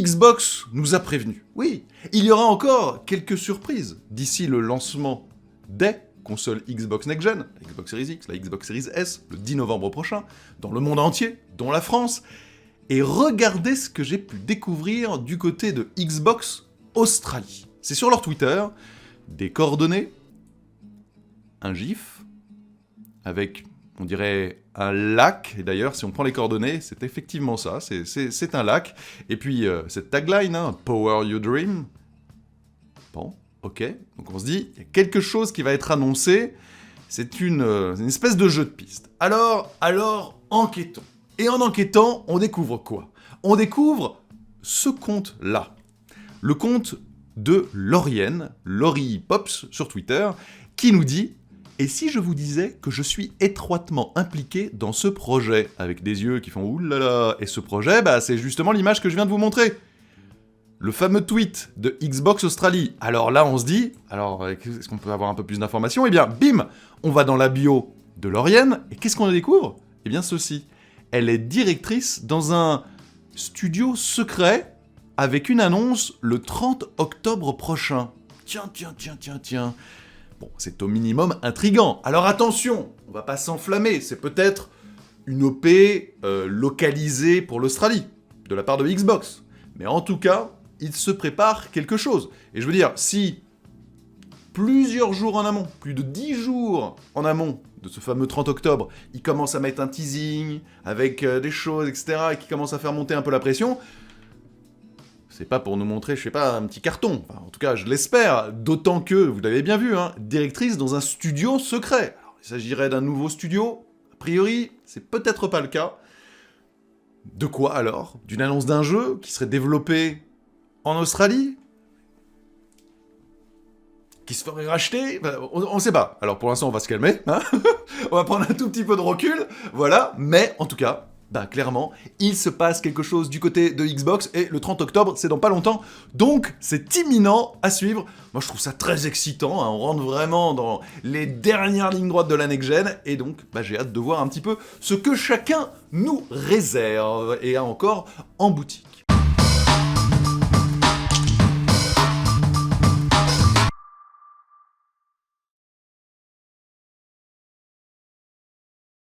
Xbox nous a prévenus. Oui, il y aura encore quelques surprises d'ici le lancement des consoles Xbox Next Gen, la Xbox Series X, la Xbox Series S, le 10 novembre prochain, dans le monde entier, dont la France. Et regardez ce que j'ai pu découvrir du côté de Xbox Australie. C'est sur leur Twitter, des coordonnées, un GIF, avec, on dirait, un lac. Et d'ailleurs, si on prend les coordonnées, c'est effectivement ça, c'est un lac. Et puis, cette tagline, hein, « Power Your Dream ». Bon, ok. Donc on se dit, il y a quelque chose qui va être annoncé. C'est une espèce de jeu de piste. Alors, enquêtons. Et en enquêtant, on découvre quoi? On découvre ce compte-là. Le compte de Laurienne, Laurie Pops sur Twitter, qui nous dit « Et si je vous disais que je suis étroitement impliqué dans ce projet ?» Avec des yeux qui font « Oulala !» Et ce projet, bah, c'est justement l'image que je viens de vous montrer. Le fameux tweet de Xbox Australie. Alors là, on se dit, alors est-ce qu'on peut avoir un peu plus d'informations? Eh bien, bim, on va dans la bio de Laurienne, et qu'est-ce qu'on découvre? Eh bien, ceci. Elle est directrice dans un studio secret avec une annonce le 30 octobre prochain. Tiens. Bon, c'est au minimum intriguant. Alors attention, on va pas s'enflammer, c'est peut-être une OP localisée pour l'Australie, de la part de Xbox. Mais en tout cas, il se prépare quelque chose. Et je veux dire, si plusieurs jours en amont, plus de 10 jours en amont de ce fameux 30 octobre, il commence à mettre un teasing avec des choses, etc., et qui commence à faire monter un peu la pression, c'est pas pour nous montrer, je sais pas, un petit carton. Enfin, en tout cas, je l'espère, d'autant que, vous l'avez bien vu, hein, directrice dans un studio secret. Alors, il s'agirait d'un nouveau studio, a priori, c'est peut-être pas le cas. De quoi alors? D'une annonce d'un jeu qui serait développé en Australie? Qui se ferait racheter? On sait pas. Alors pour l'instant, on va se calmer, hein. On va prendre un tout petit peu de recul, voilà. Mais en tout cas, clairement, il se passe quelque chose du côté de Xbox, et le 30 octobre, c'est dans pas longtemps, donc c'est imminent à suivre. Moi, je trouve ça très excitant, hein. On rentre vraiment dans les dernières lignes droites de la next-gen, et donc, j'ai hâte de voir un petit peu ce que chacun nous réserve, et a encore en boutique.